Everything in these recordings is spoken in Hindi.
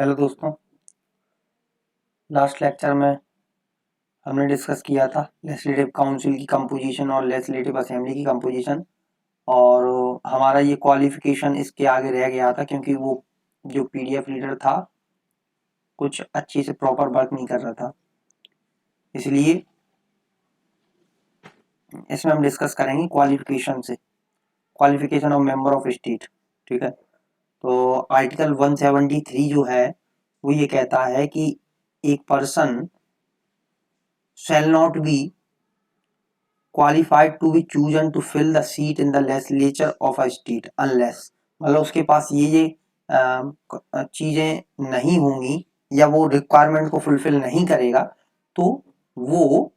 हेलो दोस्तों, लास्ट लेक्चर में हमने डिस्कस किया था लेजिस्लेटिव काउंसिल की कंपोजिशन और लेजिस्लेटिव असेंबली की कंपोजिशन। और हमारा ये क्वालिफिकेशन इसके आगे रह गया था क्योंकि वो जो पीडीएफ रीडर था कुछ अच्छी से प्रॉपर वर्क नहीं कर रहा था, इसलिए इसमें हम डिस्कस करेंगे क्वालिफिकेशन से, qualification of member of state. ठीक है, तो आर्टिकल 173 जो है वो ये कहता है कि एक person shall not be qualified to be chosen to fill the seat in the legislature of a state unless, मतलब उसके पास ये चीजें नहीं होंगी या वो रिक्वायरमेंट को फुलफिल नहीं करेगा तो वो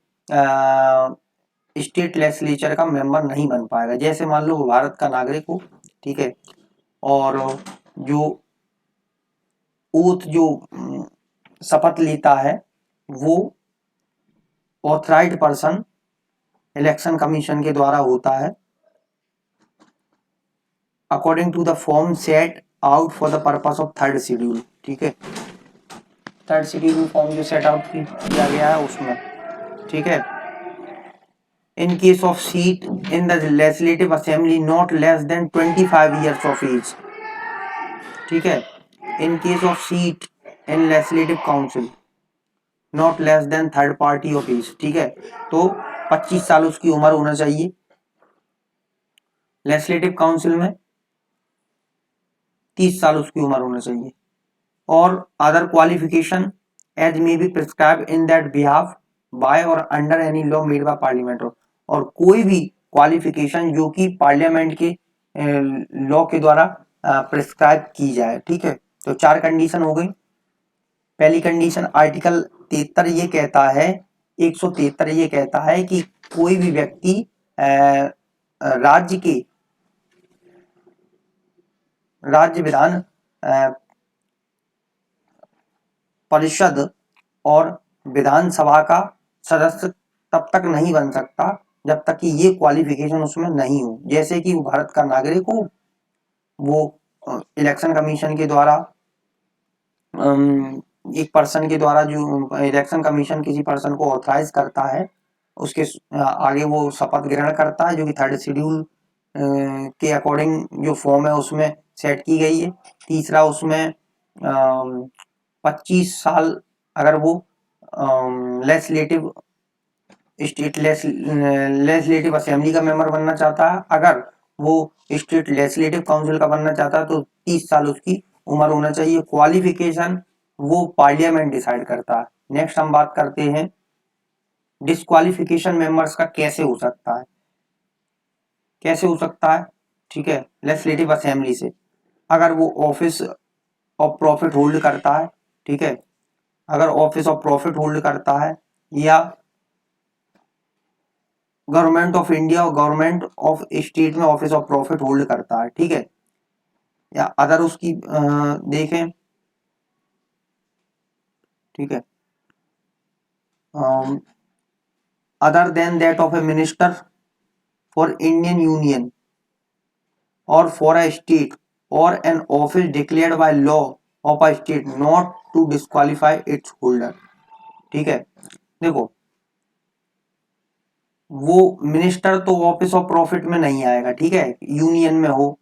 स्टेट लेजिस्लेचर का मेंबर नहीं बन पाएगा। जैसे मान लो भारत का नागरिक हो, ठीक है, और जो ओथ जो शपथ लेता है वो ऑथराइज्ड पर्सन इलेक्शन कमीशन के द्वारा होता है according to the form set out for the purpose of third schedule. ठीक है, थर्ड शेड्यूल में फॉर्म जो सेट आउट किया गया है उसमें, ठीक है। In case of seat in the legislative assembly not less than 25 years of age. ठीक है, in case of seat in legislative council not less than third party of age. ठीक है, तो 25 साल उसकी उम्र होना चाहिए लेजिस्लेटिव काउंसिल में, 30 साल उसकी उम्र होना चाहिए। और other qualification as may be prescribe in that behalf by or under any law made by parliament. और कोई भी क्वालिफिकेशन जो कि पार्लियामेंट के लॉ के द्वारा प्रिस्क्राइब की जाए। ठीक है, तो 4 कंडीशन हो गई। पहली कंडीशन आर्टिकल 73 ये कहता है, 173 ये कहता है कि कोई भी व्यक्ति राज्य विधान परिषद और विधानसभा का सदस्य तब तक नहीं बन सकता जब तक कि ये क्वालिफिकेशन उसमें नहीं हो। जैसे कि भारत का नागरिक हो, वो इलेक्शन कमीशन के द्वारा एक पर्सन के द्वारा जो इलेक्शन कमीशन किसी पर्सन को ऑथराइज करता है उसके आगे वो शपथ ग्रहण करता है जो कि थर्ड शेड्यूल के अकॉर्डिंग जो फॉर्म है उसमें सेट की गई है। तीसरा उसमें 25 साल अगर वो लेजिस्लेटिव स्टेट लेजिस्लेटिव असेंबली का मेंबर बनना चाहता है, अगर वो स्टेट लेजिस्लेटिव काउंसिल का बनना चाहता है तो 30 साल उसकी उम्र होना चाहिए। क्वालिफिकेशन वो पार्लियामेंट डिसाइड करता है। नेक्स्ट हम बात करते हैं डिस्क्वालिफिकेशन मेंबर्स का कैसे हो सकता है, कैसे हो सकता है। ठीक है, लेजिस्लेटिव असेंबली से अगर वो ऑफिस ऑफ प्रॉफिट होल्ड करता है। ठीक है, अगर ऑफिस ऑफ प्रॉफिट होल्ड करता है या गवर्नमेंट ऑफ इंडिया और गवर्नमेंट ऑफ स्टेट में ऑफिस ऑफ प्रॉफिट होल्ड करता है। ठीक है, या अदर उसकी देखें, ठीक है, other than that of a minister for Indian union और फॉर अ स्टेट और an office declared by law of a state not to disqualify its holder. ठीक है, देखो वो मिनिस्टर तो ऑफिस ऑफ प्रॉफिट में नहीं आएगा। ठीक है, यूनियन में हो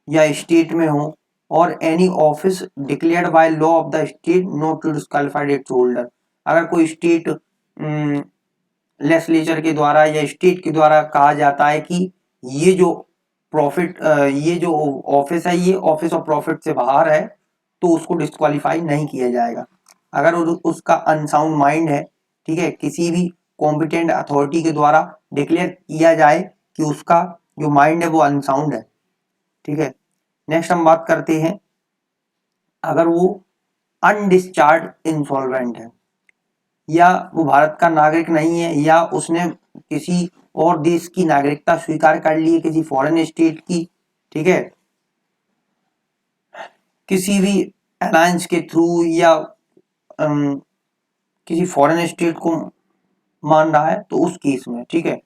या स्टेट में हो, और any office declared by law of the state not to disqualified its holder. अगर कोई स्टेट लेजिस्लेचर के द्वारा या स्टेट के द्वारा कहा जाता है कि ये जो प्रॉफिट ये जो ऑफिस है ये ऑफिस ऑफ प्रॉफिट से बाहर है तो उसको डिस्क्वालीफाई नहीं किया जाएगा। अगर उसका अनसाउंड माइंड है, ठीक है, किसी भी कॉम्पिटेंट अथॉरिटी के द्वारा डिक्लेयर किया जाए कि उसका जो माइंड है वो अनसाउंड है। ठीक है, नेक्स्ट हम बात करते हैं अगर वो अनडिस्चार्ज इंसॉल्वेंट है या वो भारत का नागरिक नहीं है या उसने किसी और देश की नागरिकता स्वीकार कर ली है किसी फॉरेन स्टेट की। ठीक है, किसी भी अलायंस के थ्रू या किसी फॉरेन स्टेट को मान रहा है तो उस केस में, ठीक है,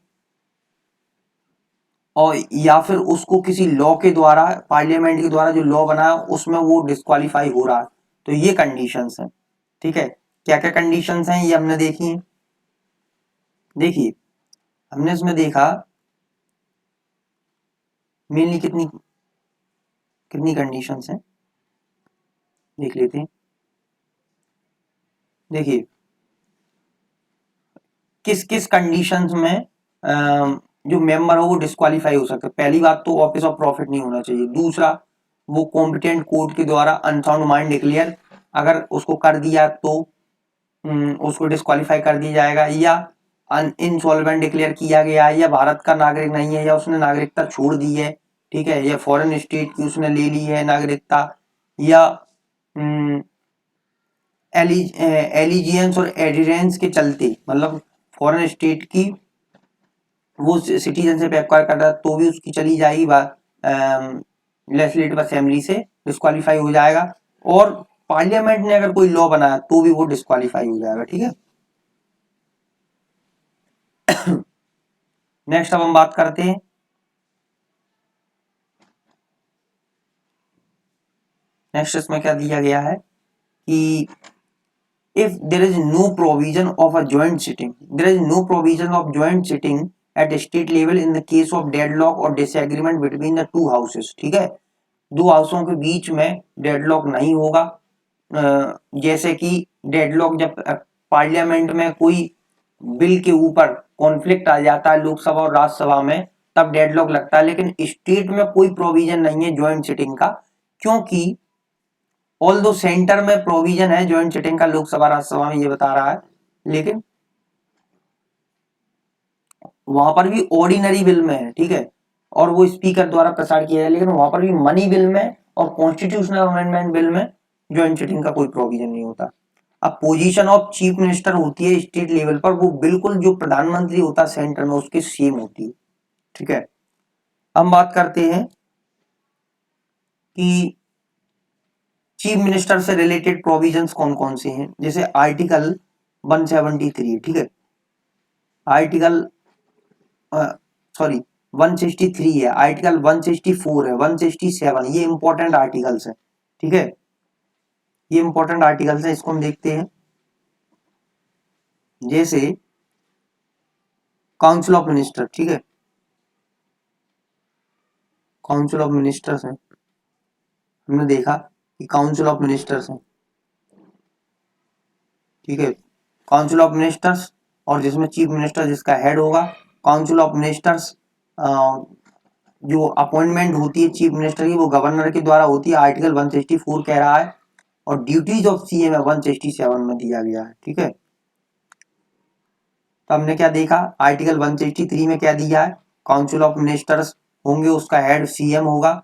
और या फिर उसको किसी लॉ के द्वारा पार्लियामेंट के द्वारा जो लॉ बना है उसमें वो डिस्क्वालीफाई हो रहा है तो ये कंडीशंस हैं, ठीक है। क्या क्या कंडीशंस हैं ये हमने देखी हैं। देखिए हमने इसमें देखा मेनली कितनी कितनी कंडीशंस हैं, देख लेते हैं। देखिए किस किस कंडीशंस में जो मेंबर हो वो डिस्क्वालीफाई हो सकता है। पहली बात तो ऑफिस ऑफ प्रॉफिट नहीं होना चाहिए। दूसरा, वो कॉम्पिटेंट कोर्ट के द्वारा अनसाउंड माइंड डिक्लेयर अगर उसको कर दिया तो उसको डिस्क्वालीफाई कर दिया जाएगा, या इनसॉल्वेंट डिक्लेयर किया गया है, या भारत का नागरिक नहीं है, या उसने नागरिकता छोड़ दी है, ठीक है, या फॉरेन स्टेट की उसने ले ली है नागरिकता, या एलिजियंस और एडिरेंस के चलते, मतलब फॉरेन स्टेट की वो सिटीजनशिप एक्वायर कर रहा है तो भी उसकी चली जाएगी बात, लेजिस्लेटिव असेंबली से डिस्क्वालीफाई हो जाएगा, और पार्लियामेंट ने अगर कोई लॉ बनाया तो भी वो डिस्क्वालीफाई हो जाएगा, ठीक है। नेक्स्ट अब हम बात करते हैं नेक्स्ट इसमें क्या दिया गया है कि if there is no provision of a joint sitting, there is no provision of joint sitting at state level in the case of deadlock or disagreement between the two houses, ठीक है। दो हाउसों के बीच में डेडलॉक नहीं होगा, जैसे कि डेडलॉक जब पार्लियामेंट में कोई बिल के ऊपर कॉन्फ्लिक्ट आ जाता है लोकसभा और राज्यसभा में, तब डेडलॉक लगता है। लेकिन स्टेट में कोई प्रोविजन नहीं है ज्वाइंट सिटिंग का, क्योंकि ऑल दो सेंटर में प्रोविजन है ज्वाइंट सिटिंग का, लोकसभा राज्यसभा में ये बता रहा है, लेकिन वहां पर भी ऑर्डिनरी बिल में है, ठीक है, और वो स्पीकर द्वारा प्रसार किया जाए, लेकिन वहां पर भी मनी बिल में और कॉन्स्टिट्यूशनल अमेंडमेंट बिल में ज्वाइंट सिटिंग का कोई प्रोविजन नहीं होता। अब पोजीशन ऑफ चीफ मिनिस्टर होती है स्टेट लेवल पर, वो बिल्कुल जो प्रधानमंत्री होता है सेंटर में उसके सेम होती है, ठीक है। हम बात करते हैं कि चीफ मिनिस्टर से रिलेटेड प्रोविजंस कौन कौन से हैं। जैसे आर्टिकल 173, ठीक है, आर्टिकल सॉरी 163 है, आर्टिकल 164 है, 167, ये इंपॉर्टेंट आर्टिकल्स हैं, ठीक है, ये इंपॉर्टेंट आर्टिकल्स हैं, इसको हम देखते हैं। जैसे काउंसिल ऑफ मिनिस्टर, ठीक है, काउंसिल ऑफ मिनिस्टर्स हैं, हमने देखा कि काउंसिल ऑफ मिनिस्टर्स हैं, ठीक है, काउंसिल ऑफ मिनिस्टर्स, और जिसमें चीफ मिनिस्टर जिसका हेड होगा। काउंसिल ऑफ मिनिस्टर्स जो अपॉइंटमेंट होती है चीफ मिनिस्टर की वो गवर्नर के द्वारा होती है, आर्टिकल 164 कह रहा है, और ड्यूटीज ऑफ सीएम 167 में दिया गया है, ठीक है। तो हमने क्या देखा, आर्टिकल 163 में क्या दिया है, काउंसिल ऑफ मिनिस्टर्स होंगे, उसका हेड सीएम होगा।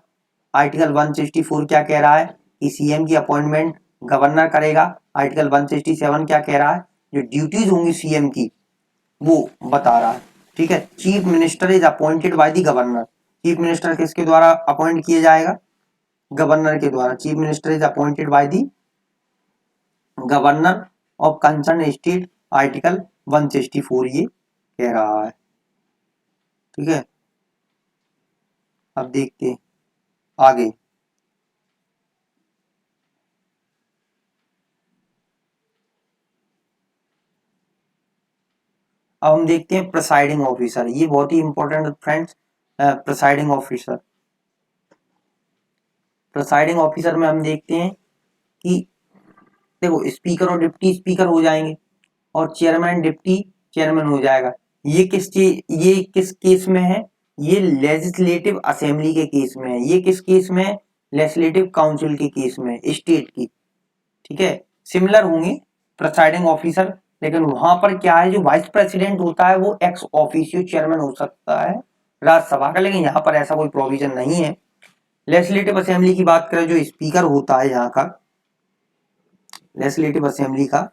आर्टिकल 164 क्या कह रहा है कि सीएम की अपॉइंटमेंट गवर्नर करेगा। आर्टिकल 167 क्या कह रहा है, जो ड्यूटीज होंगी सीएम की वो बता रहा है, ठीक है। Chief minister is appointed by the governor, chief minister किसके द्वारा अपॉइंट किया जाएगा, गवर्नर के द्वारा। Chief minister is appointed by the governor of concern state, article 164 ये कह रहा है, ठीक है। अब देखते हैं आगे। अब हम देखते हैं प्रिसाइडिंग ऑफिसर, ये बहुत ही important friends. Presiding officer, presiding officer में हम देखते हैं कि देखो स्पीकर और डिप्टी स्पीकर हो जाएंगे, और चेयरमैन डिप्टी चेयरमैन हो जाएगा। ये किस केस में है, ये लेजिस्लेटिव असेंबली के केस में है। ये किस केस में है, लेजिस्लेटिव काउंसिल के केस में, स्टेट की, ठीक है। सिमिलर होंगे प्रिसाइडिंग ऑफिसर, लेकिन वहां पर क्या है, जो वाइस प्रेसिडेंट होता है वो एक्स ऑफिशियो चेयरमैन हो सकता है राज्यसभा का, लेकिन यहाँ पर ऐसा कोई प्रोविजन नहीं है। लेजिस्लेटिव असेंबली की बात करें, जो स्पीकर होता है यहाँ का लेजिस्लेटिव असेंबली का,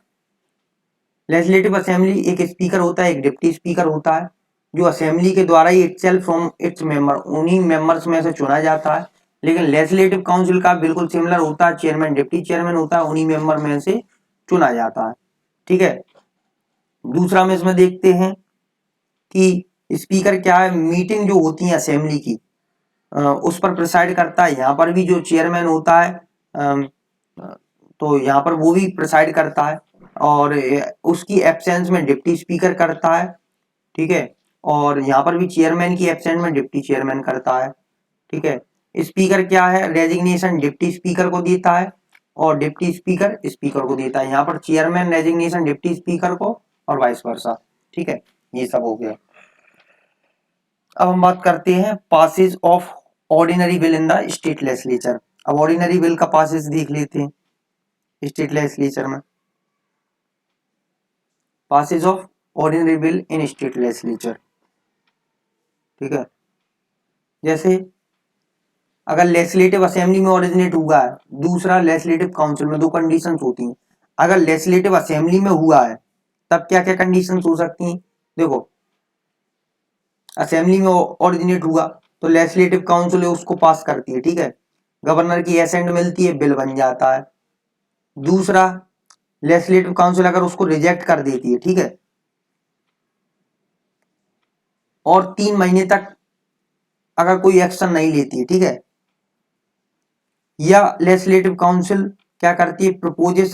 लेजिस्लेटिव असेंबली एक स्पीकर होता है, एक डिप्टी स्पीकर होता है, जो असेंबली के द्वारा ही इटसेल्फ फ्रॉम इट्स मेंबर, उन्हीं मेंबर्स में से चुना जाता है। लेकिन लेजिस्लेटिव काउंसिल का बिल्कुल सिमिलर होता है, चेयरमैन डिप्टी चेयरमैन होता है, उन्हीं मेंबर में से चुना जाता है, ठीक है। दूसरा में इसमें देखते हैं कि स्पीकर क्या है, मीटिंग जो होती है असेंबली की उस पर प्रिसाइड करता है। यहाँ पर भी जो चेयरमैन होता है तो यहाँ पर वो भी प्रिसाइड करता है, और उसकी एब्सेंस में डिप्टी स्पीकर करता है, ठीक है। और यहाँ पर भी चेयरमैन की एब्सेंस में डिप्टी चेयरमैन करता है, ठीक है। स्पीकर क्या है, रेजिग्नेशन डिप्टी स्पीकर को देता है और डिप्टी स्पीकर स्पीकर को देता है। यहाँ पर चेयरमैन रेजिग्नेशन डिप्टी स्पीकर को और वाइस वर्सा, ठीक है। ये सब हो गया। अब हम बात करते हैं passage of ordinary bill in the state legislature. अब ऑर्डिनरी बिल का पासेज देख लेते हैं स्टेट लेजिस्लेचर में। Passage of ordinary bill in state legislature, ठीक है। जैसे अगर लेजिस्लेटिव असेंबली में ओरिजिनेट हुआ है, दूसरा लेजिस्लेटिव काउंसिल में, दो कंडीशंस होती हैं। अगर लेजिस्लेटिव असेंबली में हुआ है तब क्या क्या कंडीशंस हो सकती हैं, देखो। असेंबली में ओरिजिनेट हुआ तो लेजिस्लेटिव काउंसिल उसको पास करती है, ठीक है। गवर्नर की एसेंट मिलती है, बिल बन जाता है। दूसरा, लेजिस्लेटिव काउंसिल अगर उसको रिजेक्ट कर देती है, ठीक है, और 3 महीने तक अगर कोई एक्शन नहीं लेती है, ठीक है, या लेजिस्लेटिव काउंसिल क्या करती है, प्रपोजेस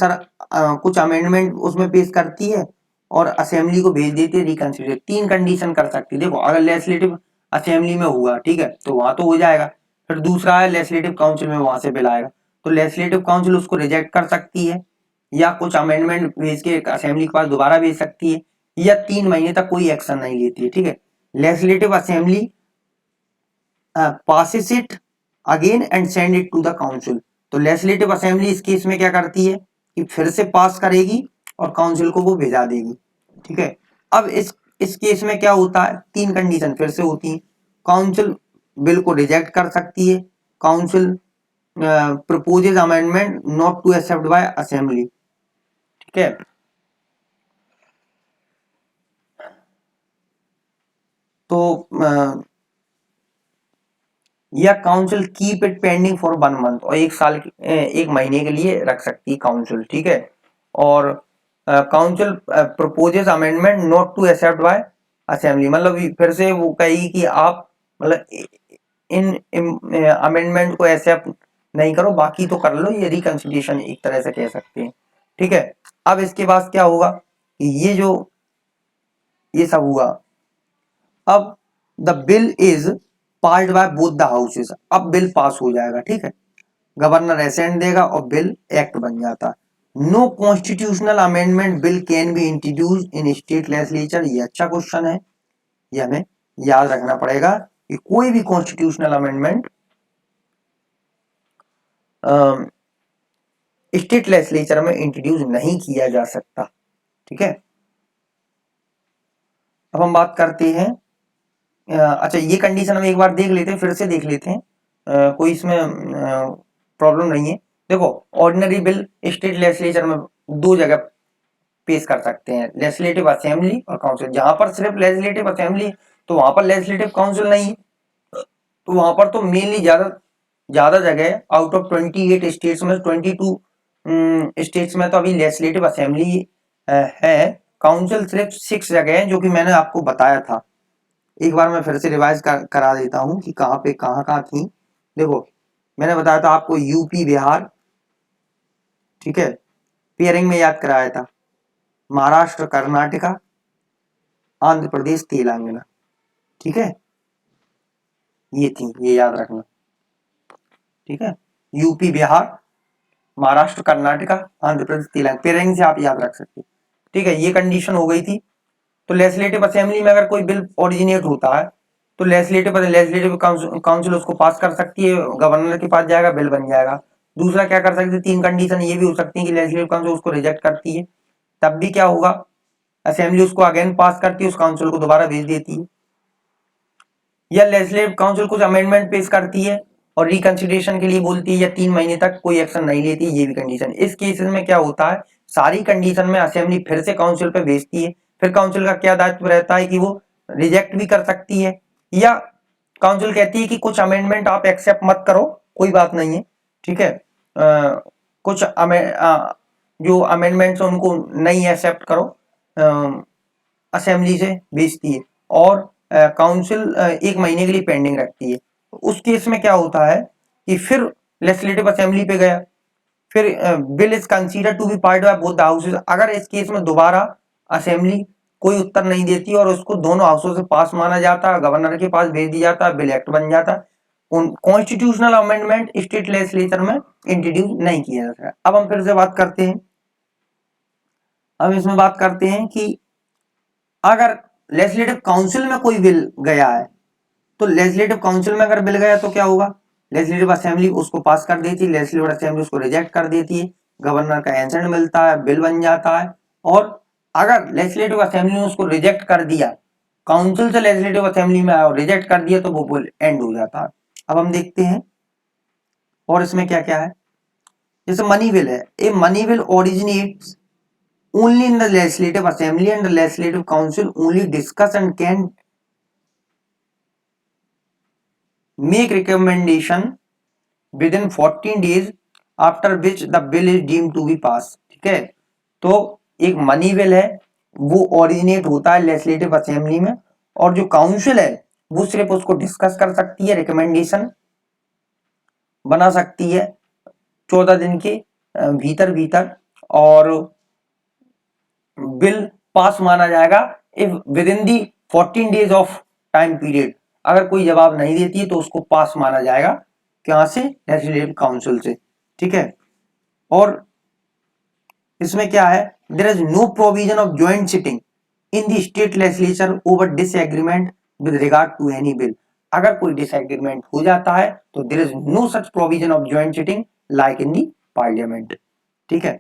कुछ अमेंडमेंट उसमें पेश करती है और असेंबली को भेज देती है रिकंसिडर। 3 कंडीशन कर सकती है। देखो, अगर लेजिस्लेटिव असेंबली में हुआ, ठीक है, तो वहां तो हो जाएगा। फिर दूसरा है लेजिस्लेटिव काउंसिल में, वहां से बिल आएगा तो लेजिस्लेटिव काउंसिल उसको रिजेक्ट कर सकती है या कुछ अमेंडमेंट भेज के असेंबली के पास दोबारा भेज सकती है, या 3 महीने तक कोई एक्शन नहीं लेती है, ठीक है। Legislative assembly passes it again and send it to the council। तो लेजिस्लेटिव असेंबली इस केस में क्या करती है कि फिर से पास करेगी और काउंसिल को वो भेजा देगी, ठीक है। अब इस केस में क्या होता है, 3 कंडीशन फिर से होती है। काउंसिल बिल को रिजेक्ट कर सकती है, council proposes amendment not to accept by assembly, ठीक है। तो या council keep it pending for 1 month, और 1 महीने के लिए रख सकती है काउंसिल, ठीक है। और council proposes amendment not to accept by assembly, मतलब फिर से वो कहेगी कि आप मतलब इन अमेंडमेंट को एक्सेप्ट नहीं करो, बाकी तो कर लो, ये रिकंसिलिएशन एक तरह से कह सकते हैं, ठीक है। अब इसके बाद क्या होगा कि ये सब हुआ। अब the bill is passed bye both the houses, अब बिल पास हो जाएगा, ठीक है। गवर्नर एसेंट देगा और बिल एक्ट बन जाता है। No constitutional amendment bill can be introduce in state legislature. ये अच्छा क्वेश्चन है, ये हमें याद रखना पड़ेगा कि कोई भी कॉन्स्टिट्यूशनल अमेंडमेंट स्टेट लेजिस्लेचर में इंट्रोड्यूस नहीं किया जा सकता, ठीक है। अब हम बात करते हैं, अच्छा ये कंडीशन हम एक बार देख लेते हैं, फिर से देख लेते हैं, कोई इसमें प्रॉब्लम नहीं है। देखो, ऑर्डिनरी बिल स्टेट लेजिस्लेचर में 2 जगह पेश कर सकते हैं, लेजिस्लेटिव असेंबली और काउंसिल। जहां पर सिर्फ लेजिस्लेटिव असेंबली तो वहां पर लेजिस्लेटिव काउंसिल नहीं है, तो वहां पर तो मेनली ज्यादा जगह आउट ऑफ 28 स्टेट्स में 22 स्टेट्स में तो अभी लेजिस्लेटिव असेंबली है। काउंसिल सिर्फ 6 जगह है, जो कि मैंने आपको बताया था। एक बार मैं फिर से रिवाइज करा देता हूं कि कहाँ पे कहाँ थी। देखो, मैंने बताया था आपको यूपी बिहार, ठीक है, पेयरिंग में याद कराया था। महाराष्ट्र कर्नाटका, आंध्र प्रदेश तेलंगाना, ठीक है, ये थी, ये याद रखना, ठीक है। यूपी बिहार, महाराष्ट्र कर्नाटका, आंध्र प्रदेश तेलंगाना, पेयरिंग से आप याद रख सकते, ठीक है। ये कंडीशन हो गई थी। तो लेजिस्लेटिव असेंबली में अगर कोई बिल ओरिजिनेट होता है तो लेजिस्लेटिव काउंसिल उसको पास कर सकती है, गवर्नर के पास जाएगा, बिल बन जाएगा। दूसरा क्या कर सकती है, 3 कंडीशन ये भी हो सकती है कि लेजिस्लेटिव काउंसिल उसको रिजेक्ट करती है, तब भी क्या होगा, असेंबली उसको अगेन पास करती है, उस काउंसिल को दोबारा भेज देती है। या लेजिस्लेटिव काउंसिल कुछ अमेंडमेंट पेश करती है और रिकंसिडरेशन के लिए बोलती है, या 3 महीने तक कोई एक्शन नहीं लेती, ये भी कंडीशन। इस केसेस में क्या होता है, सारी कंडीशन में असेंबली फिर से काउंसिल पे भेजती है। फिर काउंसिल का क्या दायित्व रहता है कि वो रिजेक्ट भी कर सकती है, या काउंसिल कहती है कि कुछ अमेंडमेंट आप एक्सेप्ट मत करो, कोई बात नहीं है, ठीक है। कुछ जो अमेंडमेंट्स उनको नहीं एक्सेप्ट करो, असेंबली से भेजती है, और काउंसिल 1 महीने के लिए पेंडिंग रखती है। उस केस में क्या होता है कि फिर लेजिस्लेटिव असेंबली पे गया, फिर bill is consider to be part by both the houses. अगर इस केस में दोबारा असेंबली कोई उत्तर नहीं देती और उसको दोनों हाउसों से पास माना जाता है, गवर्नर के पास भेज दिया जाता है, बिल एक्ट बन जाता है। कॉन्स्टिट्यूशनल अमेंडमेंट स्टेट लेजिस्लेचर में इंट्रोड्यूस नहीं किया जाता है। अब हम फिर से बात करते हैं, अब इसमें बात करते हैं कि अगर लेजिस्लेटिव काउंसिल में कोई बिल गया है, तो लेजिस्लेटिव काउंसिल में अगर बिल गया तो क्या होगा, लेजिस्लेटिव असेंबली उसको पास कर देती है, लेजिस्लेटिव असेंबली उसको रिजेक्ट कर देती है, गवर्नर का एसेंट मिलता है, बिल बन जाता है। और अगर लेजिस्लेटिव असेंबली ने उसको रिजेक्ट कर दिया, काउंसिल से लेजिस्लेटिव असेंबली में आया और रिजेक्ट कर दिया, तो वो बिल एंड हो जाता है। अब हम देखते हैं और इसमें क्या क्या है। जैसे मनी बिल है, a money bill originates only in the legislative assembly and the legislative council only discuss and can make recommendation within 14 days after which the bill is deemed to be passed। ठीक है, तो एक मनी बिल है वो ओरिजिनेट होता है लेजिस्लेटिव असेंबली में, और जो काउंसिल है वो सिर्फ उसको डिस्कस कर सकती है, रिकमेंडेशन बना सकती है 14 दिन के भीतर भीतर, और बिल पास माना जाएगा if with in the 14 days of time period. अगर कोई जवाब नहीं देती है तो उसको पास माना जाएगा, कहां से, लेजिस्लेटिव काउंसिल से। ठीक है, और इसमें क्या है, there is no provision of joint sitting in the state legislature over disagreement with regard to any bill. अगर कोई डिसएग्रीमेंट हो जाता है तो there is no such provision of joint sitting like in the parliament. ठीक है,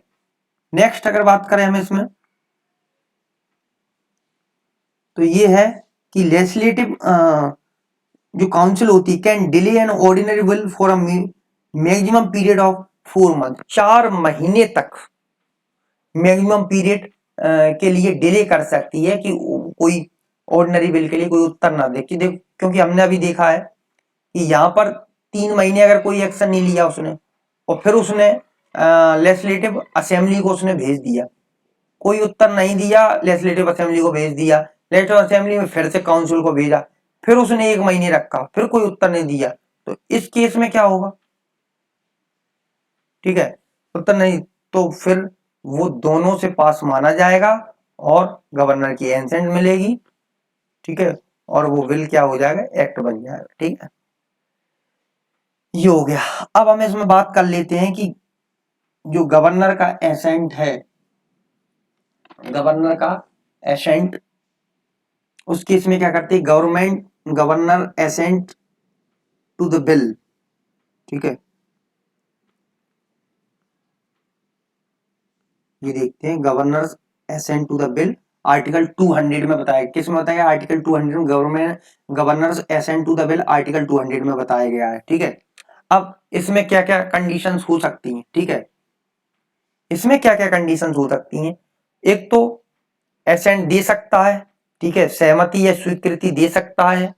नेक्स्ट अगर बात करें हम इसमें, तो ये है कि लेजिस्लेटिव जो काउंसिल होती है can delay an ordinary bill for a maximum period of 4 month. 4 महीने तक मैक्सिमम पीरियड के लिए डिले कर सकती है कि कोई ऑर्डिनरी बिल के लिए कोई उत्तर ना दे। क्योंकि हमने अभी देखा है कि यहाँ पर 3 महीने अगर कोई एक्शन नहीं लिया उसने, और फिर उसने लेजिस्लेटिव असेंबली को उसने भेज दिया, कोई उत्तर नहीं दिया, लेजिस्लेटिव असेंबली को भेज दिया, लेजिस्लेटिव असेंबली में फिर से काउंसिल को भेजा, फिर उसने 1 महीने रखा, फिर कोई उत्तर नहीं दिया, तो इस केस में क्या होगा, ठीक है, उत्तर नहीं, तो फिर वो दोनों से पास माना जाएगा और गवर्नर की एसेंट मिलेगी। ठीक है, और वो बिल क्या हो जाएगा, एक्ट बन जाएगा। ठीक है, ये हो गया। अब हम इसमें बात कर लेते हैं कि जो गवर्नर का एसेंट है, गवर्नर का एसेंट, उस केस में क्या करती है government, governor assent to the bill. ठीक है, ये देखते हैं governor assent to the bill, article 200 में बताया, किस में बताया, आर्टिकल 200 में government governor assent to the bill article 200 में बताया गया है। ठीक है, अब इसमें क्या क्या कंडीशंस हो सकती हैं। ठीक है, इसमें क्या क्या कंडीशंस हो सकती हैं, एक तो एसेंट दे सकता है, ठीक है, सहमति या स्वीकृति दे सकता है,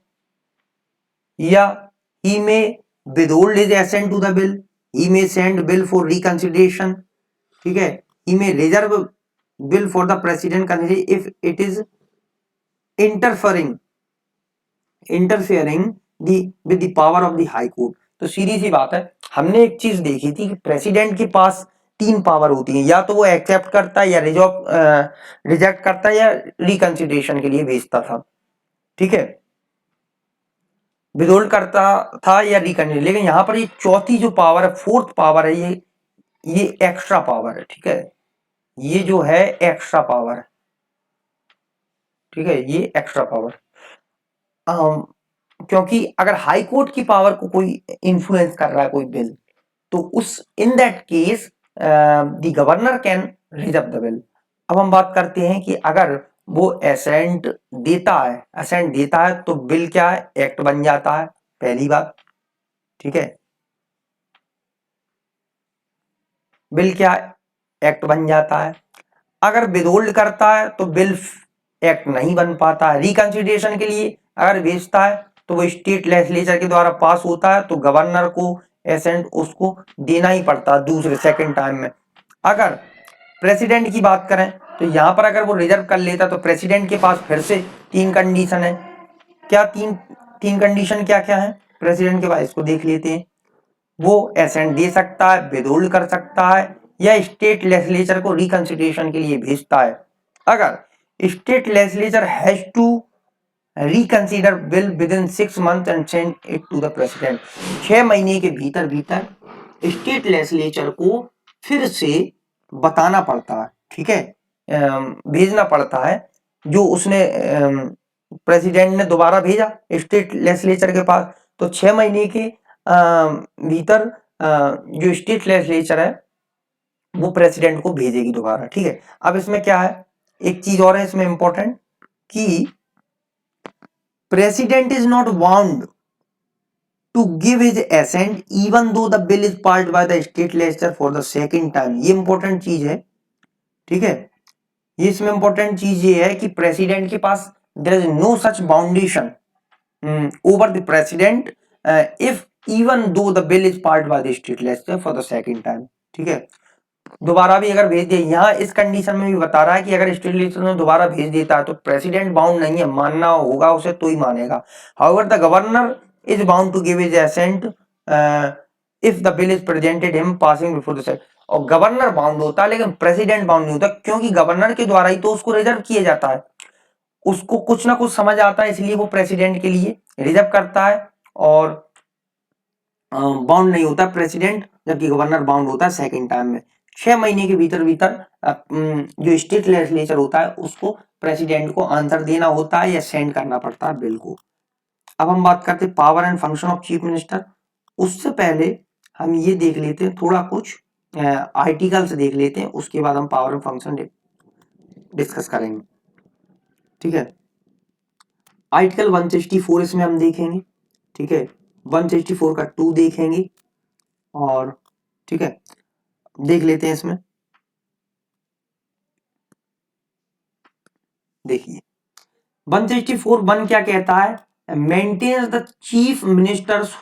या he may withhold his assent to the bill, he may send bill for reconsideration, ठीक है, he may reserve bill for the president consideration if it is interfering with the power of the high court। तो सीधी सी बात है, हमने एक चीज देखी थी कि प्रेसिडेंट के पास 3 पावर होती हैं, या तो वो एक्सेप्ट करता है, या रिजेक्ट करता है, या रिकंसिडरेशन के लिए भेजता था। ठीक है, विदहोल्ड करता था या रिकंसिडर, लेकिन यहाँ पर ये चौथी जो पावर है, 4th पावर है, ये एक्स्ट्रा पावर है। ठीक है, ये जो है एक्स्ट्रा पावर है। ठीक है, ये एक्स्ट्रा पावर, क्योंकि अगर हाई कोर्ट की पावर को कोई इन्फ्लुएंस कर रहा है कोई बिल, तो उस in that case the governor can reserve the bill. अब हम बात करते हैं कि अगर वो एसेंट देता है तो बिल क्या है, एक्ट बन जाता है, पहली बात। ठीक है, बिल क्या है, एक्ट बन जाता है। अगर विदहोल्ड करता है तो बिल एक्ट नहीं बन पाता है। रिकंसिडरेशन के लिए अगर भेजता है तो वो स्टेट लेजिस्लेचर के द्वारा पास होता है, तो गवर्नर को एसेंट उसको देना ही पड़ता है दूसरे सेकंड टाइम में। अगर प्रेसिडेंट की बात करें तो यहाँ पर अगर वो रिजर्व कर लेता तो प्रेसिडेंट के पास फिर से 3 कंडीशन है। क्या तीन कंडीशन क्या क्या है प्रेसिडेंट के पास, इसको देख लेते हैं। वो एसेंट दे सकता है, विदहोल्ड कर सकता है, या स्टेट लेजिस्लेचर को रिकंसिडरेशन के लिए भेजता है। अगर state legislature has to reconsider bill within 6 months and send it to the president, 6 महीने के भीतर भीतर स्टेट लेजिस्लेचर को फिर से बताना पड़ता है, ठीक है, भेजना पड़ता है जो उसने प्रेसिडेंट ने दोबारा भेजा स्टेट लेजिस्लेचर के पास, तो 6 महीने के भीतर जो स्टेट लेजिस्लेचर है वो प्रेसिडेंट को भेजेगी दोबारा, ठीक है। अब इसमें क्या है, एक चीज और है इसमें इंपॉर्टेंट कि president is not bound to give his assent even though the bill is passed by the state legislature for the second time। ये इंपॉर्टेंट चीज है, ठीक है। ये इसमें इंपॉर्टेंट चीज ये है कि प्रेसिडेंट के पास there is no such boundation over the president if even though the bill is passed by the state legislature for the second time, ठीक है। दोबारा भी अगर भेज दे, यहाँ इस कंडीशन में भी बता रहा है कि अगर स्टेट लेजिस्लेचर ने दोबारा भेज देता है तो प्रेसिडेंट बाउंड नहीं है, मानना होगा उसे तो ही मानेगा। However the governor is bound to give his assent if the bill is presented him passing before the Senate। और गवर्नर बाउंड होता है लेकिन प्रेसिडेंट बाउंड नहीं होता, क्योंकि गवर्नर के द्वारा ही तो उसको रिजर्व किया जाता है, उसको कुछ ना कुछ समझ आता है इसलिए वो प्रेसिडेंट के लिए रिजर्व करता है, और बाउंड नहीं होता प्रेसिडेंट, जबकि गवर्नर बाउंड होता है सेकेंड टाइम में। 6 महीने के भीतर भीतर जो स्टेट लेजिस्लेचर होता है उसको प्रेसिडेंट को आंसर देना होता है या सेंड करना पड़ता है बिल को। अब हम बात करते हैं power and function of chief minister. उससे पहले हम ये देख लेते हैं थोड़ा कुछ आर्टिकल्स देख लेते हैं, उसके बाद हम पावर एंड फंक्शन डिस्कस करेंगे, ठीक है। आर्टिकल 164 इसमें हम देखेंगे, ठीक है, 164 का 2 देखेंगे, और ठीक है देख लेते हैं इसमें। देखिए 164(1) क्या कहता है, maintains the chief ministers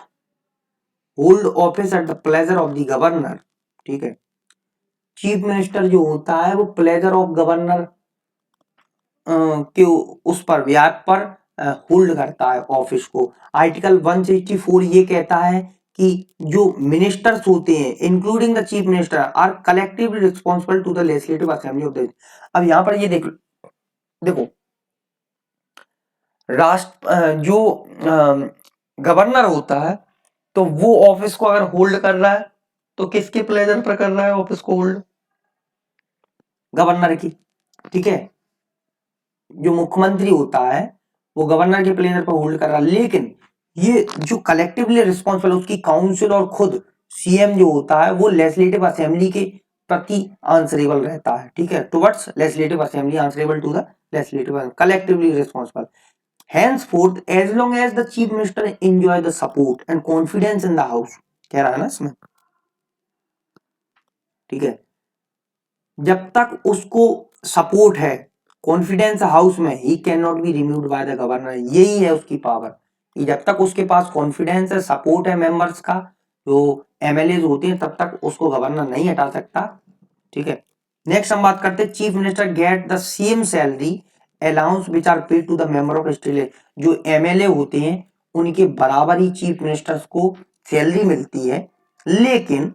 hold office at the pleasure of the governor, ठीक है। चीफ मिनिस्टर जो होता है वो प्लेजर ऑफ गवर्नर के उस पर ब्याज पर होल्ड करता है ऑफिस को। आर्टिकल 164 ये कहता है कि जो मिनिस्टर्स होते हैं including the chief minister are collectively responsible to the legislative assembly of the. अब यहाँ पर ये देखो राष्ट्र जो गवर्नर होता है तो वो ऑफिस को अगर होल्ड कर रहा है तो किसके प्लेजर पर कर रहा है ऑफिस को होल्ड, गवर्नर की, ठीक है। जो मुख्यमंत्री होता है वो गवर्नर के प्लेजर पर होल्ड कर रहा है, लेकिन ये जो कलेक्टिवली रिस्पॉन्सिबल उसकी काउंसिल और खुद सीएम जो होता है वो लेजिस्लेटिव असेंबली के प्रति आंसरेबल रहता है, ठीक है, towards legislative assembly, answerable to the legislative, collectively responsible. Henceforth, as long as the chief minister enjoy the support and confidence in the house, कह रहा है ना इसमें, ठीक है, जब तक उसको सपोर्ट है, कॉन्फिडेंस हाउस में, he can not be removed by the governor. यही है उसकी पावर कि जब तक उसके पास कॉन्फिडेंस है, सपोर्ट है मेंबर्स का, जो एमएलए होते हैं, तब तक उसको गवर्नर नहीं हटा सकता, ठीक है। नेक्स्ट हम बात करते हैं chief minister get the same salary allowance which are paid to the member of state. जो एमएलए होते हैं उनके बराबर ही चीफ मिनिस्टर्स को सैलरी मिलती है, लेकिन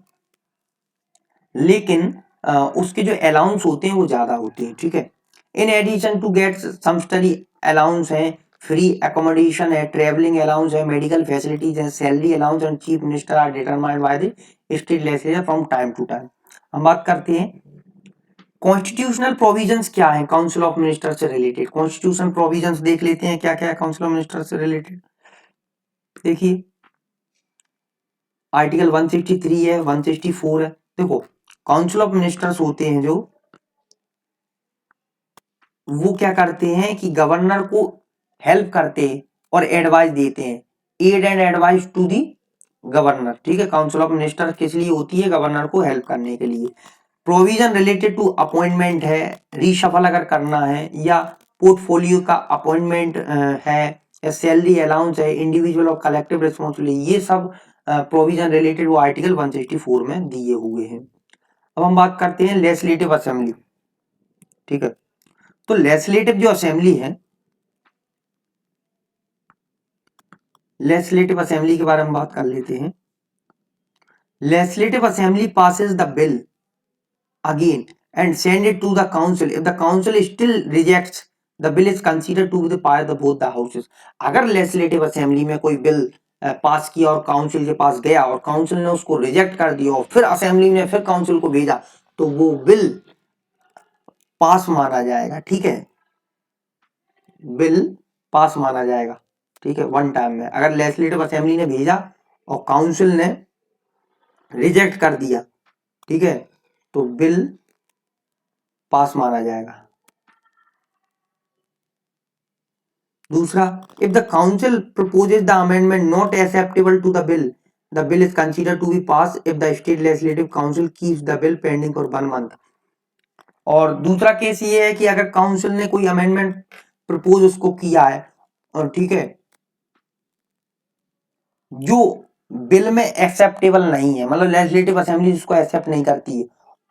उसके जो अलाउंस होते हैं वो ज्यादा होते हैं, ठीक है। In addition to get some study allowance है, फ्री अकोमोडेशन है, ट्रेवलिंग अलाउंस है, मेडिकल फैसिलिटीज है, salary allowance and chief minister are determined by the state legislature from time to time. हम बात करते हैं कॉन्स्टिट्यूशनल प्रोविजंस क्या है काउंसिल ऑफ मिनिस्टर से रिलेटेड। कॉन्स्टिट्यूशन प्रोविजंस देख लेते हैं क्या क्या है काउंसिल ऑफ मिनिस्टर से रिलेटेड। देखिए आर्टिकल 163 है, 164 है। देखो काउंसिल ऑफ मिनिस्टर्स होते हैं जो, वो क्या करते हैं कि गवर्नर को हेल्प करते हैं और एडवाइस देते हैं, aid and advice to the governor, ठीक है। काउंसिल ऑफ मिनिस्टर किस लिए होती है, गवर्नर को हेल्प करने के लिए। प्रोविजन रिलेटेड टू अपॉइंटमेंट है, रीशफल अगर करना है, या पोर्टफोलियो का अपॉइंटमेंट है, या सैलरी अलाउंस है, इंडिविजुअल और कलेक्टिव रिस्पॉन्सिबिलिटी, ये सब प्रोविजन रिलेटेड वो आर्टिकल 164 में दिए हुए हैं। अब हम बात करते हैं लेजिस्लेटिव असेंबली, ठीक है। तो लेजिस्लेटिव जो असेंबली है, लेजिस्लेटिव असेंबली के बारे में बात कर लेते हैं। legislative assembly passes the bill again and send it to the council. If the council still rejects, the bill is considered to be the part of both the houses. अगर legislative assembly में कोई bill पास किया और काउंसिल के पास गया और काउंसिल ने उसको रिजेक्ट कर दिया और फिर असेंबली ने फिर काउंसिल को भेजा, तो वो बिल पास माना जाएगा। ठीक है, बिल पास माना जाएगा। ठीक है, वन टाइम में अगर लेजिस्लेटिव असेंबली ने भेजा और काउंसिल ने रिजेक्ट कर दिया, ठीक है, तो बिल पास माना जाएगा। दूसरा, if the council proposes the amendment not acceptable to the bill is considered to be pass if the state legislative council keeps the bill pending for 1 month. और दूसरा केस ये है कि अगर काउंसिल ने कोई अमेंडमेंट प्रपोज उसको किया है और ठीक है, जो बिल में एक्सेप्टेबल नहीं है, मतलब लेजिस्लेटिव असेंबली उसको एक्सेप्ट नहीं करती है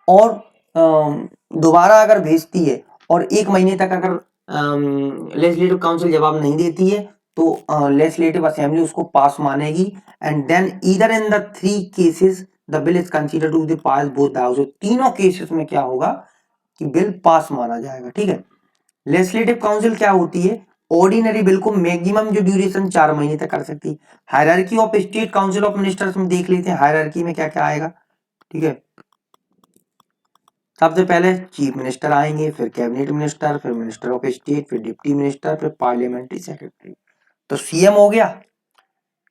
और दोबारा अगर भेजती है और 1 महीने तक अगर लेजिस्लेटिव काउंसिल जवाब नहीं देती है, तो लेजिस्लेटिव असेंबली उसको पास मानेगी and then either in the 3 cases the bill is considered to be pass both the house. तीनों केसेस में क्या होगा कि बिल पास माना जाएगा। ठीक है, लेजिस्लेटिव काउंसिल क्या होती है, ऑर्डिनरी बिल को मैक्सिमम जो ड्यूरेशन 4 महीने तक कर सकती है। Hierarchy of state council of ministers में देख लेते हैं, हायरार्की में क्या क्या आएगा। ठीक है, सबसे पहले चीफ मिनिस्टर आएंगे, फिर कैबिनेट मिनिस्टर, फिर मिनिस्टर ऑफ स्टेट, फिर डिप्टी मिनिस्टर, फिर पार्लियामेंट्री सेक्रेटरी। तो सीएम हो गया,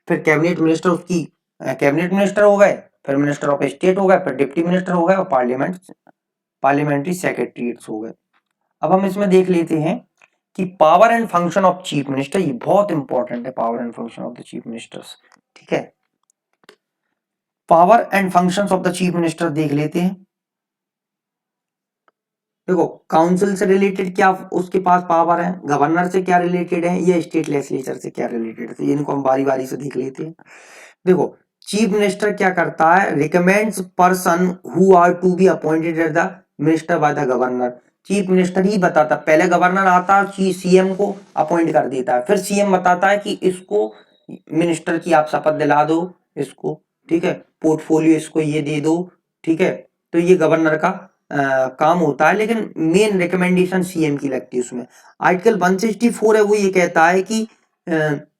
फिर कैबिनेट मिनिस्टर उसकी कैबिनेट मिनिस्टर हो गए, फिर मिनिस्टर ऑफ स्टेट हो गए, फिर डिप्टी मिनिस्टर हो गए और पार्लियामेंट्री सेक्रेटरीट्स हो गए। अब हम इसमें देख लेते हैं कि power and function of chief minister, ये बहुत इंपॉर्टेंट है, power and function of the chief ministers. ठीक है, power and functions of the chief minister देख लेते हैं। देखो, काउंसिल से रिलेटेड क्या उसके पास पावर है, गवर्नर से क्या रिलेटेड है, या स्टेट लेजिस्लेचर से क्या रिलेटेड है, तो इनको हम बारी बारी से देख लेते हैं। देखो, चीफ मिनिस्टर क्या करता है, recommends person who are to be appointed as the minister by the governor. Chief minister ही बताता, पहले गवर्नर आता सीएम को अपॉइंट कर देता है, फिर सीएम बताता है कि इसको मिनिस्टर की आप शपथ दिला दो इसको, ठीक है, पोर्टफोलियो इसको ये दे दो। ठीक है, तो ये गवर्नर का काम होता है, लेकिन मेन रिकमेंडेशन सीएम की लगती है उसमें। आर्टिकल 164 है, वो ये कहता है कि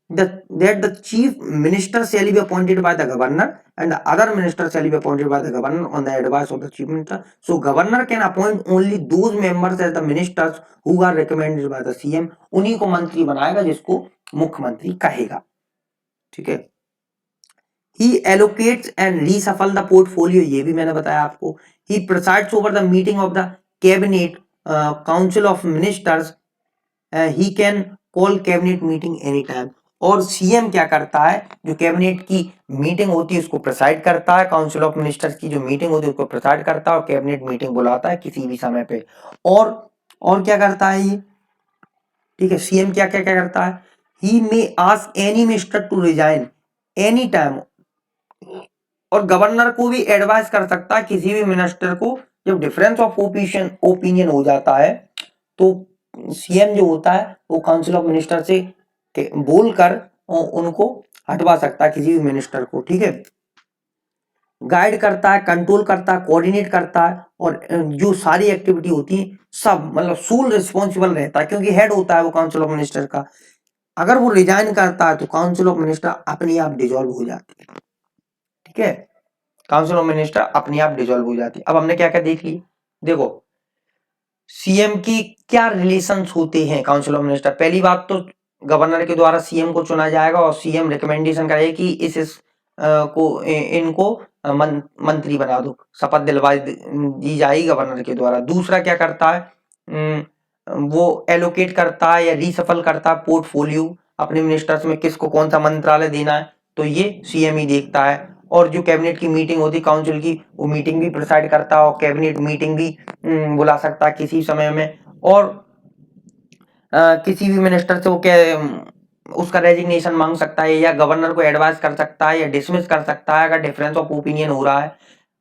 that the chief minister shall be appointed by the governor and the other minister shall be appointed by the governor on the advice of the chief minister. So governor can appoint only those members as the ministers who are recommended by the CM. उन्हीं को मंत्री बनाएगा जिसको मुख्यमंत्री कहेगा। ठीक है, he allocates and reshuffle the portfolio, ये भी मैंने बताया आपको। he presides over the meeting of the cabinet council of ministers. he can call cabinet meeting anytime. और सीएम क्या करता है, जो कैबिनेट की मीटिंग होती है उसको प्रिसाइड करता है, काउंसिल ऑफ मिनिस्टर्स की जो मीटिंग होती है उसको प्रिसाइड करता है और कैबिनेट मीटिंग बुलाता है किसी भी समय पे। और क्या करता है ये, ठीक है, सीएम क्या क्या क्या करता है, he may ask any minister to resign any time, और गवर्नर को भी एडवाइस कर सकता है किसी भी मिनिस्टर को, जब डिफरेंस ऑफ ओपिनियन हो जाता है तो सीएम जो होता है वो काउंसिल ऑफ मिनिस्टर से बोलकर उनको हटवा सकता है किसी भी मिनिस्टर को। ठीक है, गाइड करता है, कंट्रोल करता है, कोऑर्डिनेट करता है, और जो सारी एक्टिविटी होती है सब, मतलब सोल रिस्पॉन्सिबल रहता है क्योंकि हेड होता है वो काउंसिल ऑफ मिनिस्टर का। अगर वो रिजाइन करता है तो काउंसिल ऑफ मिनिस्टर अपने आप डिसॉल्व हो जाती है। ठीक है, काउंसिल ऑफ मिनिस्टर अपने आप डिसॉल्व हो जाती है। अब हमने क्या क्या देख ली, देखो सीएम की क्या रिलेशंस होते हैं काउंसिल ऑफ मिनिस्टर। पहली बात तो गवर्नर के द्वारा सीएम को चुना जाएगा और सीएम रिकमेंडेशन करेगा कि इनको मंत्री बना दो, शपथ दिलवा दी जाएगी गवर्नर के द्वारा। दूसरा क्या करता है, वो एलोकेट करता है या रीसफल करता है पोर्टफोलियो, अपने मिनिस्टर्स में किसको कौन सा मंत्रालय देना है, तो ये सीएम ही देखता है। और जो कैबिनेट की मीटिंग होती है काउंसिल की, वो मीटिंग भी प्रिसाइड करता है और कैबिनेट मीटिंग भी बुला सकता है किसी समय में। और किसी भी मिनिस्टर से वो क्या उसका रेजिग्नेशन मांग सकता है या गवर्नर को एडवाइस कर सकता है या डिसमिस कर सकता है अगर डिफरेंस ऑफ ओपिनियन हो रहा है।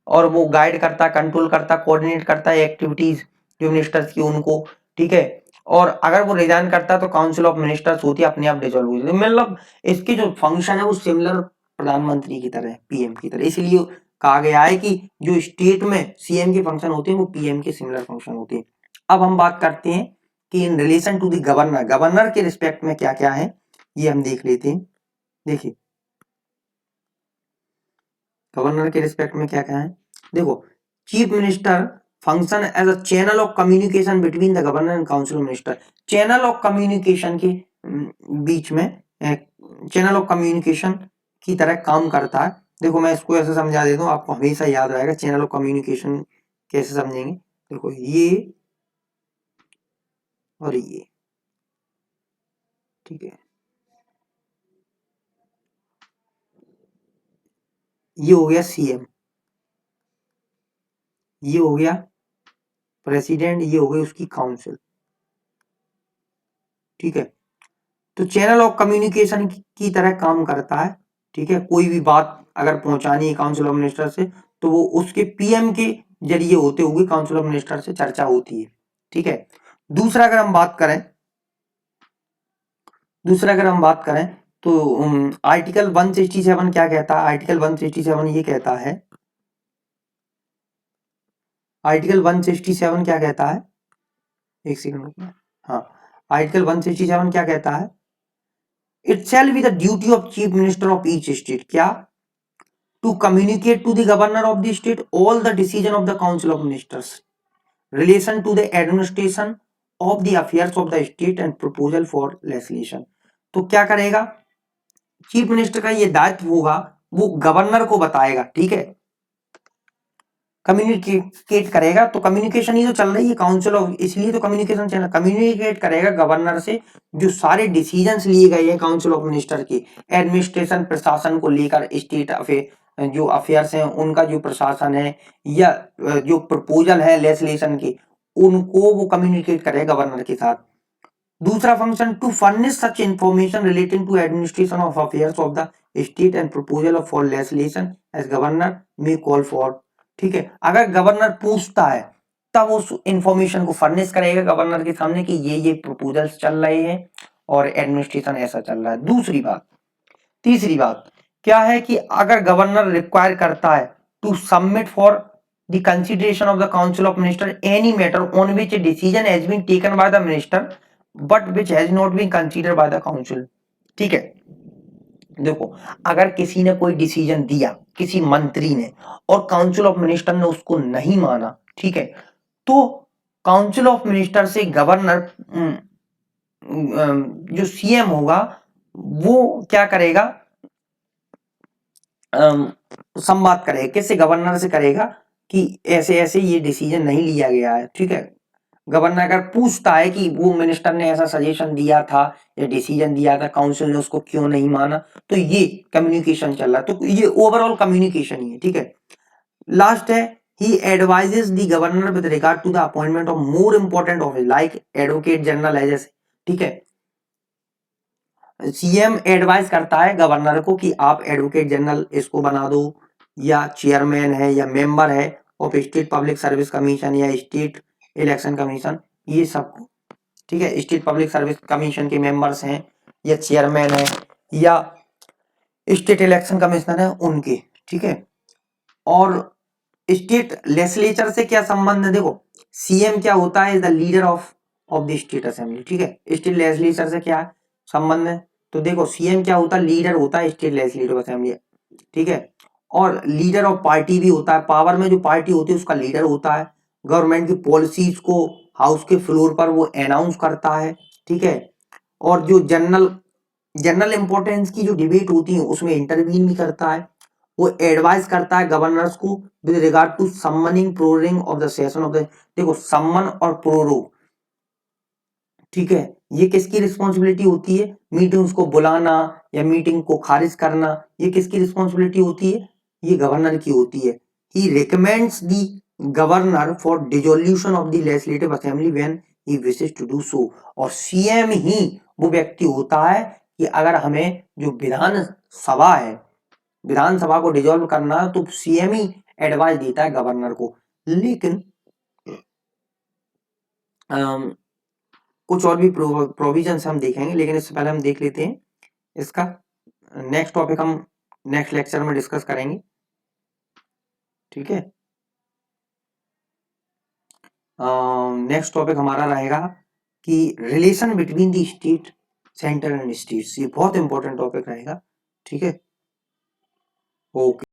और वो गाइड करता है, कंट्रोल करता है, कोऑर्डिनेट करता है एक्टिविटीज जो मिनिस्टर्स की उनको। ठीक है, और अगर वो रिजाइन करता है तो काउंसिल ऑफ मिनिस्टर्स होती है अपने आप डिसॉल्व हो जाती है। मतलब इसकी जो फंक्शन है वो सिमिलर प्रधानमंत्री की तरह, पीएम की तरह, इसलिए कहा गया है कि जो स्टेट में सीएम के फंक्शन होते हैं वो पीएम के सिमिलर फंक्शन होते हैं। अब हम बात करते हैं कि in relation to the governor, governor के रिस्पेक्ट में क्या क्या है ये हम देख लेते हैं। देखिए गवर्नर के रिस्पेक्ट में क्या क्या है, देखो chief minister function as a channel of communication between the governor and council of minister. Channel of communication के बीच में चैनल ऑफ कम्युनिकेशन की तरह काम करता है। देखो मैं इसको ऐसे समझा देता हूँ, आपको हमेशा याद रहेगा चैनल ऑफ कम्युनिकेशन कैसे समझेंगे। देखो ये और ये, ठीक है, ये हो गया सीएम, ये हो गया प्रेसिडेंट, ये हो गई उसकी काउंसिल, ठीक है। तो चैनल ऑफ कम्युनिकेशन की तरह काम करता है, ठीक है। कोई भी बात अगर पहुंचानी है काउंसिल ऑफ मिनिस्टर से तो वो उसके पीएम के जरिए होते हुए काउंसिल ऑफ मिनिस्टर से चर्चा होती है, ठीक है। दूसरा अगर हम बात करें, तो आर्टिकल 167 क्या कहता है, आर्टिकल 167 ये कहता है, आर्टिकल 167 क्या कहता है, एक सेकंड, हाँ, आर्टिकल 167 क्या कहता है, it shall be the duty of chief minister of each state, क्या, to communicate to the governor of the state all the decision of the council of ministers relation to the administration of the affairs of the state and proposal for legislation। तो क्या करेगा चीफ मिनिस्टर का ये दायित्व होगा, वो गवर्नर को बताएगा, ठीक है, कम्युनिकेट करेगा। तो कम्युनिकेशन ही तो चल रही है काउंसिल ऑफ, इसलिए तो कम्युनिकेशन चैनल कम्युनिकेट करेगा गवर्नर से जो सारे डिसीजंस लिए गए हैं काउंसिल ऑफ मिनिस्टर के, एडमिनिस्ट्रेशन प्रशासन को लेकर, स्टेट अफेयर जो अफेयर्स हैं उनका जो प्रशासन है, या जो प्रपोजल है लेजिस्लेशन के, उनको वो कम्युनिकेट करेगा गवर्नर के साथ। दूसरा function, to furnish such information relating to administration of affairs of the state and proposal for legislation as governor may call for, ठीक है। अगर गवर्नर पूछता है तब उस इंफॉर्मेशन को फर्निश करेगा गवर्नर के सामने कि ये प्रपोजल्स चल रहे हैं और एडमिनिस्ट्रेशन ऐसा चल रहा है। दूसरी बात, तीसरी बात क्या है कि अगर गवर्नर रिक्वायर करता है to submit for the consideration of the council of minister any matter on which a decision has been taken by the minister but which has not been considered by the council, ठीक है। देखो अगर किसी ने कोई डिसीजन दिया किसी मंत्री ने और काउंसिल ऑफ मिनिस्टर ने उसको नहीं माना, ठीक है, तो काउंसिल ऑफ मिनिस्टर से गवर्नर जो सीएम होगा वो क्या करेगा, संवाद करेगा, किससे, गवर्नर से करेगा कि ऐसे ऐसे ये डिसीजन नहीं लिया गया है, ठीक है। गवर्नर अगर पूछता है कि वो मिनिस्टर ने ऐसा सजेशन दिया था या डिसीजन दिया था, काउंसिल ने उसको क्यों नहीं माना, तो ये कम्युनिकेशन चल रहा है। तो ये ओवरऑल कम्युनिकेशन ही है, ठीक है। लास्ट है, he advises the governor with regard to the appointment of more important office like advocate general as, ठीक है। सीएम एडवाइस करता है गवर्नर को कि आप एडवोकेट जनरल इसको बना दो, या चेयरमैन है या मेंबर है of state public service commission या स्टेट इलेक्शन कमीशन, ये सब, ठीक है, स्टेट पब्लिक सर्विस कमीशन के मेंबर्स हैं या चेयरमैन है या स्टेट इलेक्शन कमिश्नर है उनके, ठीक है। और स्टेट लेजिस्लेचर से क्या संबंध है, देखो सीएम क्या होता है, is the leader of the state assembly, ठीक है। स्टेट लेजिस्लेचर से क्या संबंध है, तो देखो सीएम क्या होता है, लीडर होता है स्टेट लेजिस्लेटिव असेंबली, ठीक है। और लीडर ऑफ पार्टी भी होता है, पावर में जो पार्टी होती है उसका लीडर होता है, गवर्नमेंट की पॉलिसीज को हाउस के फ्लोर पर वो अनाउंस करता है, ठीक है। और जो जनरल इंपॉर्टेंस की जो डिबेट होती है उसमें इंटरवीन भी करता है, वो एडवाइस करता है गवर्नर्स को with regard to summoning proroguing of the session of the, देखो समन और प्रोरोग, ठीक है, ये किसकी रिस्पॉन्सिबिलिटी होती है, मीटिंग्स को बुलाना या मीटिंग को खारिज करना, ये किसकी रिस्पॉन्सिबिलिटी होती है, ये गवर्नर की होती है। He recommends the governor for dissolution of the legislative assembly when he wishes to do so, और सीएम ही वो व्यक्ति होता है कि अगर हमें जो विधान सभा है, विधानसभा को डिसॉल्व करना तो सीएम ही एडवाइस देता है गवर्नर को। लेकिन कुछ और भी प्रोविजंस हम देखेंगे, लेकिन इससे पहले हम देख लेते हैं इसका नेक्स्ट टॉपिक, हम नेक्स्ट लेक्चर में डिस्कस करेंगे। ठीक है। नेक्स्ट टॉपिक हमारा रहेगा कि relation between the state, centre and states. ये बहुत इंपॉर्टेंट टॉपिक रहेगा, ठीक है। ओके।